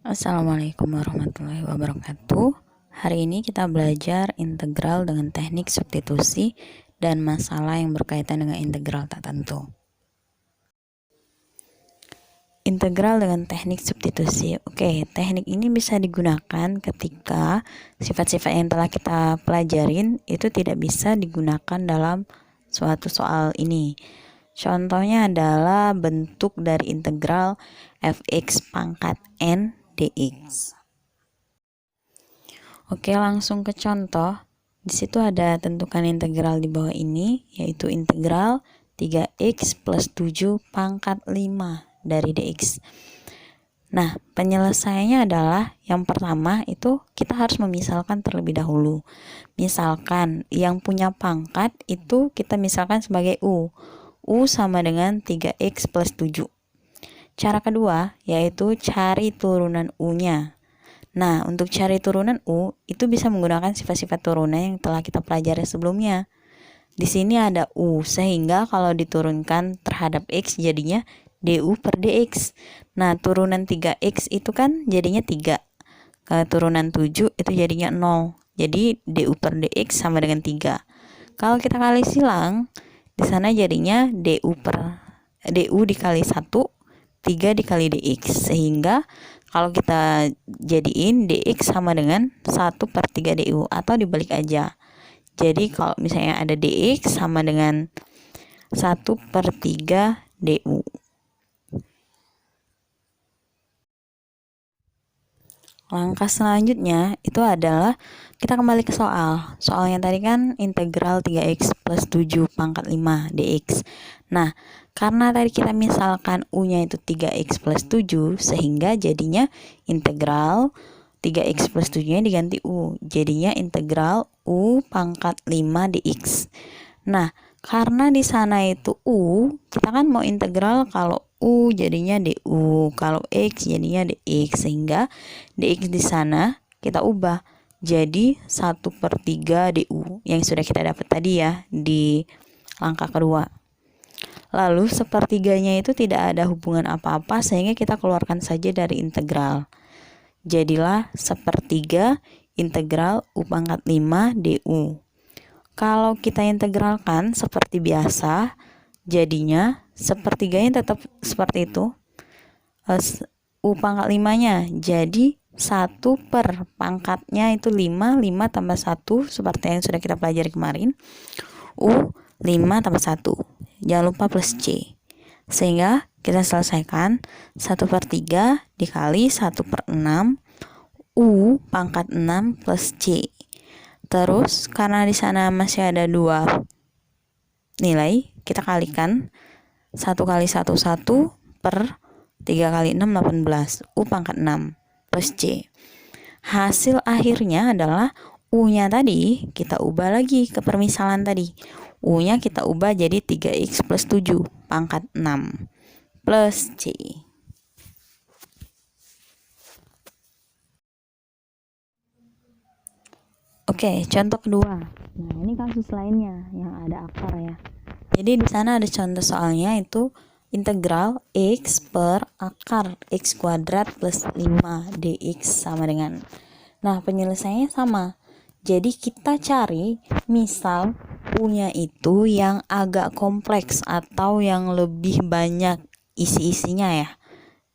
Assalamualaikum warahmatullahi wabarakatuh. Hari ini kita belajar integral dengan teknik substitusi dan masalah yang berkaitan dengan integral tak tentu. Integral dengan teknik substitusi. Oke, teknik ini bisa digunakan ketika sifat-sifat yang telah kita pelajarin itu tidak bisa digunakan dalam suatu soal ini. Contohnya adalah bentuk dari integral fx pangkat n dx. Oke, langsung ke contoh. Di situ ada tentukan integral di bawah ini, yaitu integral 3x plus 7 pangkat 5 dari dx. Nah, penyelesaiannya adalah yang pertama itu kita harus memisalkan terlebih dahulu. Misalkan yang punya pangkat itu kita misalkan sebagai u. U sama dengan 3x plus 7. Cara kedua yaitu cari turunan u-nya. Nah, untuk cari turunan u itu bisa menggunakan sifat-sifat turunan yang telah kita pelajari sebelumnya. Di sini ada u, sehingga kalau diturunkan terhadap x jadinya du per dx. Nah, turunan 3x itu kan jadinya 3. Turunan 7 itu jadinya 0. Jadi du per dx sama dengan 3. Kalau kita kali silang, di sana jadinya du dikali 1, 3 dikali dx. Sehingga kalau kita jadiin dx sama dengan 1/3 du, atau dibalik aja. Jadi kalau misalnya ada dx sama dengan 1/3 du. Langkah selanjutnya itu adalah kita kembali ke soal. Soalnya tadi kan integral 3x plus 7 pangkat 5 dx. Nah, karena tadi kita misalkan u-nya itu 3x plus 7, sehingga jadinya integral 3x plus 7-nya diganti u. Jadinya integral u pangkat 5 dx. Nah, karena di sana itu u, kita kan mau integral kalau u jadinya du, kalau x jadinya dx, sehingga dx di sana kita ubah jadi 1/3 du yang sudah kita dapat tadi ya di langkah kedua. Lalu sepertiganya itu tidak ada hubungan apa-apa, sehingga kita keluarkan saja dari integral. Jadilah 1/3 integral u pangkat 5 du. Kalau kita integralkan seperti biasa, jadinya sepertiganya tetap seperti itu. U pangkat 5-nya jadi 1 per pangkatnya itu 5 tambah 1 seperti yang sudah kita pelajari kemarin. U 5 tambah 1. Jangan lupa plus C. Sehingga kita selesaikan 1/3 dikali 1/6 U pangkat 6 plus C. Terus karena di sana masih ada 2 nilai, kita kalikan 1 kali 1 1 per 3 kali 6 18. U pangkat 6 plus C. Hasil akhirnya adalah U-nya tadi kita ubah lagi ke permisalan tadi. U-nya kita ubah jadi 3x plus 7 pangkat 6 plus C. Oke, contoh kedua. Nah, ini kasus lainnya yang ada akar ya. Jadi di sana ada contoh soalnya itu integral x per akar x kuadrat plus 5 dx sama dengan. Nah, penyelesaiannya sama. Jadi kita cari misal u-nya itu yang agak kompleks atau yang lebih banyak isi-isinya ya.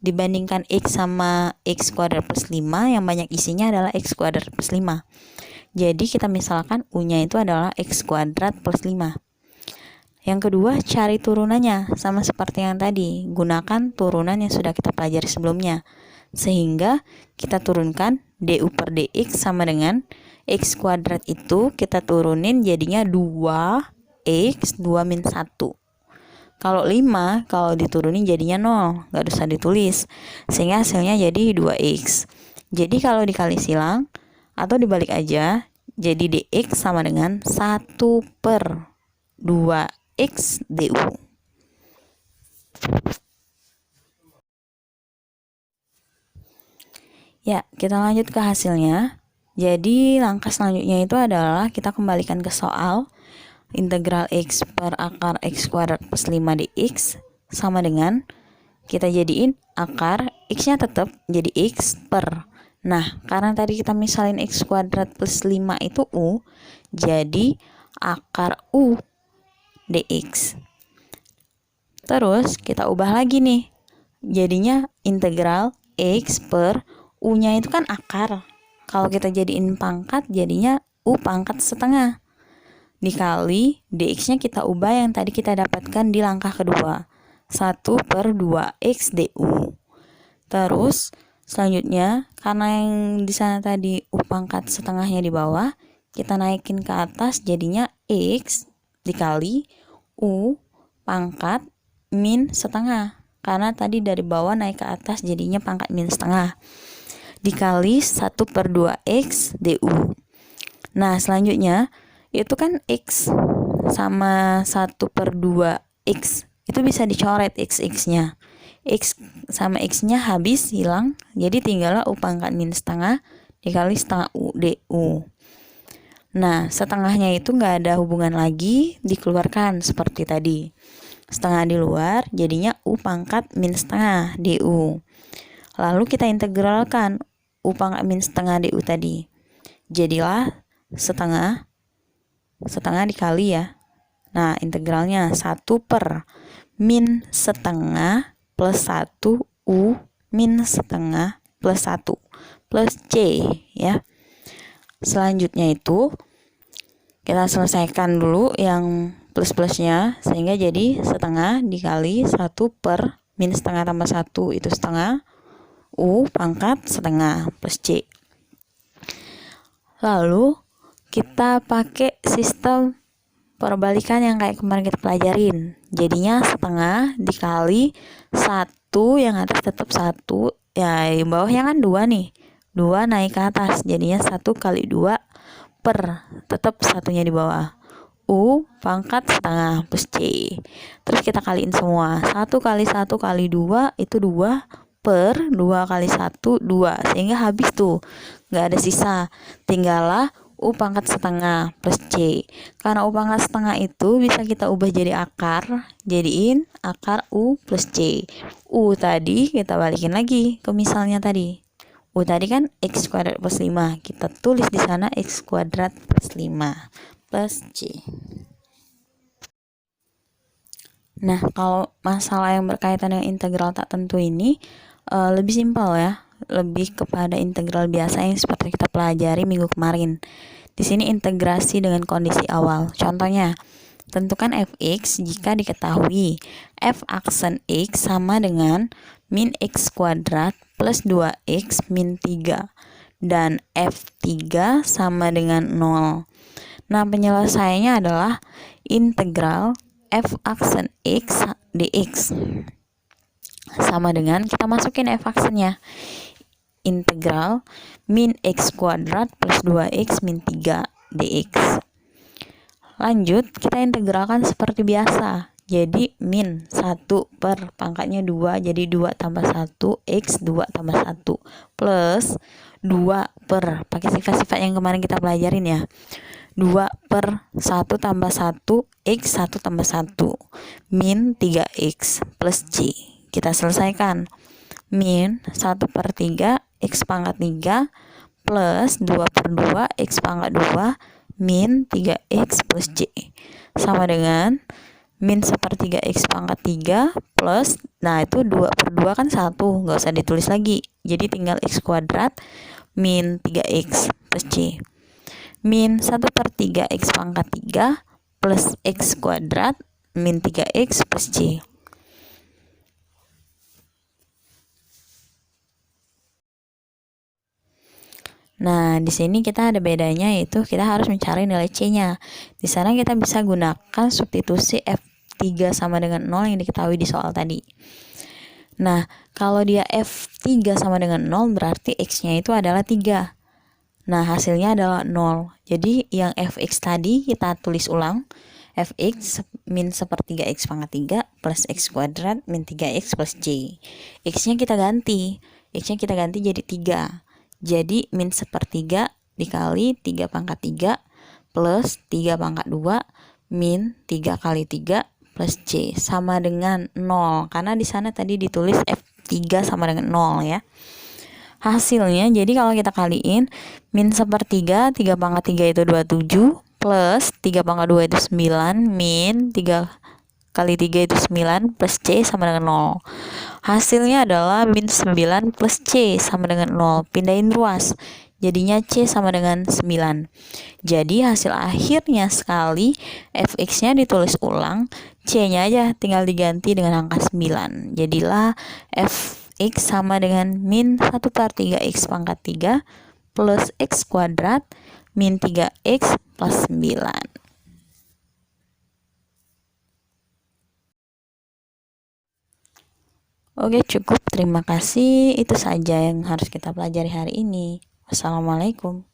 Dibandingkan x sama x kuadrat plus 5, yang banyak isinya adalah x kuadrat plus 5. Jadi kita misalkan u-nya itu adalah x kuadrat plus 5. Yang kedua, cari turunannya, sama seperti yang tadi, gunakan turunan yang sudah kita pelajari sebelumnya. Sehingga kita turunkan du per dx sama dengan x kuadrat itu kita turunin jadinya 2x 2 min 1. Kalau 5, kalau diturunin jadinya 0, nggak usah ditulis. Sehingga hasilnya jadi 2x. Jadi kalau dikali silang atau dibalik aja, jadi dx sama dengan 1/2x du. Ya, kita lanjut ke hasilnya. Jadi langkah selanjutnya itu adalah kita kembalikan ke soal. Integral x per akar x kuadrat plus 5 dx sama dengan kita jadiin akar X-nya tetap jadi X per. Nah, karena tadi kita misalin X kuadrat plus 5 itu U, jadi akar U dx. Terus kita ubah lagi nih. Jadinya integral X per U-nya itu kan akar. Kalau kita jadiin pangkat, jadinya U pangkat setengah. Dikali dx-nya kita ubah yang tadi kita dapatkan di langkah kedua. 1 per 2x du. Terus selanjutnya, karena yang di sana tadi U pangkat setengahnya di bawah, kita naikin ke atas jadinya X dikali U pangkat min setengah. Karena tadi dari bawah naik ke atas jadinya pangkat min setengah. Dikali 1 per 2x du. Nah, selanjutnya itu kan X sama 1 per 2x. Itu bisa dicoret x-nya. X sama X-nya habis hilang. Jadi tinggallah U pangkat min setengah dikali setengah U du. Nah, setengahnya itu nggak ada hubungan lagi, dikeluarkan seperti tadi. Setengah di luar, jadinya U pangkat min setengah du. Lalu kita integralkan U pangkat min setengah du tadi. Jadilah setengah dikali ya. Nah, integralnya 1 per min setengah plus 1 U min setengah plus 1 plus C ya. Selanjutnya itu kita selesaikan dulu yang plus-plusnya, sehingga jadi setengah dikali 1 per min setengah tambah 1 itu setengah U pangkat setengah plus C. Lalu kita pakai sistem perbalikan yang kayak kemarin kita pelajarin. Jadinya setengah dikali 1, yang atas tetap 1, ya yang bawahnya kan 2 nih. 2 naik ke atas, jadinya 1 kali 2 per, tetap satunya di bawah. U pangkat setengah plus C. Terus kita kaliin semua. 1 kali 1 kali 2 itu 2 per 2 kali 1 2. Sehingga habis tuh. Nggak ada sisa. Tinggallah U pangkat setengah plus C. Karena U pangkat setengah itu bisa kita ubah jadi akar. Jadiin akar U plus C. U tadi kita balikin lagi ke misalnya tadi. U tadi kan X kuadrat plus 5. Kita tulis di sana X kuadrat plus 5 plus C. Nah, kalau masalah yang berkaitan dengan integral tak tentu ini lebih simpel ya. Lebih kepada integral biasa yang seperti kita pelajari minggu kemarin. Di sini integrasi dengan kondisi awal. Contohnya, tentukan fx jika diketahui f aksen x sama dengan min x kuadrat plus 2x min 3 dan f3 sama dengan 0. Nah, penyelesaiannya adalah integral f aksen x dx sama dengan, kita masukin f aksennya, integral min x kuadrat plus 2x min 3 dx. Lanjut, kita integralkan seperti biasa. Jadi min 1 per pangkatnya 2, jadi 2 tambah 1 x 2 tambah 1 plus 2 per, pakai sifat-sifat yang kemarin kita pelajarin ya, 2 per 1 tambah 1 x 1 tambah 1 min 3x plus C. Kita selesaikan. Min 1 per 3 x pangkat 3 plus 2 per 2 x pangkat 2 min 3x plus C sama dengan min 1/3 x pangkat 3 plus, nah itu 2 per 2 kan 1, nggak usah ditulis lagi, jadi tinggal x kuadrat min 3x plus C. Min 1/3 x pangkat 3 plus x kuadrat min 3x plus C. Nah, di sini kita ada bedanya, yaitu kita harus mencari nilai C-nya. Di sana kita bisa gunakan substitusi F3 sama dengan 0 yang diketahui di soal tadi. Nah, kalau dia F3 sama dengan 0 berarti X-nya itu adalah 3. Nah, hasilnya adalah 0. Jadi yang Fx tadi kita tulis ulang. Fx min 1/3 x pangkat 3 plus x kuadrat min 3x plus C. X-nya kita ganti. X-nya kita ganti jadi 3. Jadi min 1/3 dikali 3 pangkat 3 plus 3 pangkat 2 min 3 kali 3 plus C sama dengan 0. Karena di sana tadi ditulis F3 3 sama dengan 0 ya. Hasilnya, jadi kalau kita kaliin, min 1/3, 3 pangkat 3 itu 27, plus 3 pangkat 2 itu 9, min 3 kali 3 itu 9, plus C sama dengan 0. Hasilnya adalah min 9 plus C sama dengan 0. Pindahin ruas, jadinya C sama dengan 9. Jadi hasil akhirnya sekali fx-nya ditulis ulang, C-nya aja tinggal diganti dengan angka 9. Jadilah fx sama dengan min 1/3 x pangkat 3 plus x kuadrat min 3x plus 9. Oke, cukup. Terima kasih. Itu saja yang harus kita pelajari hari ini. Wassalamualaikum.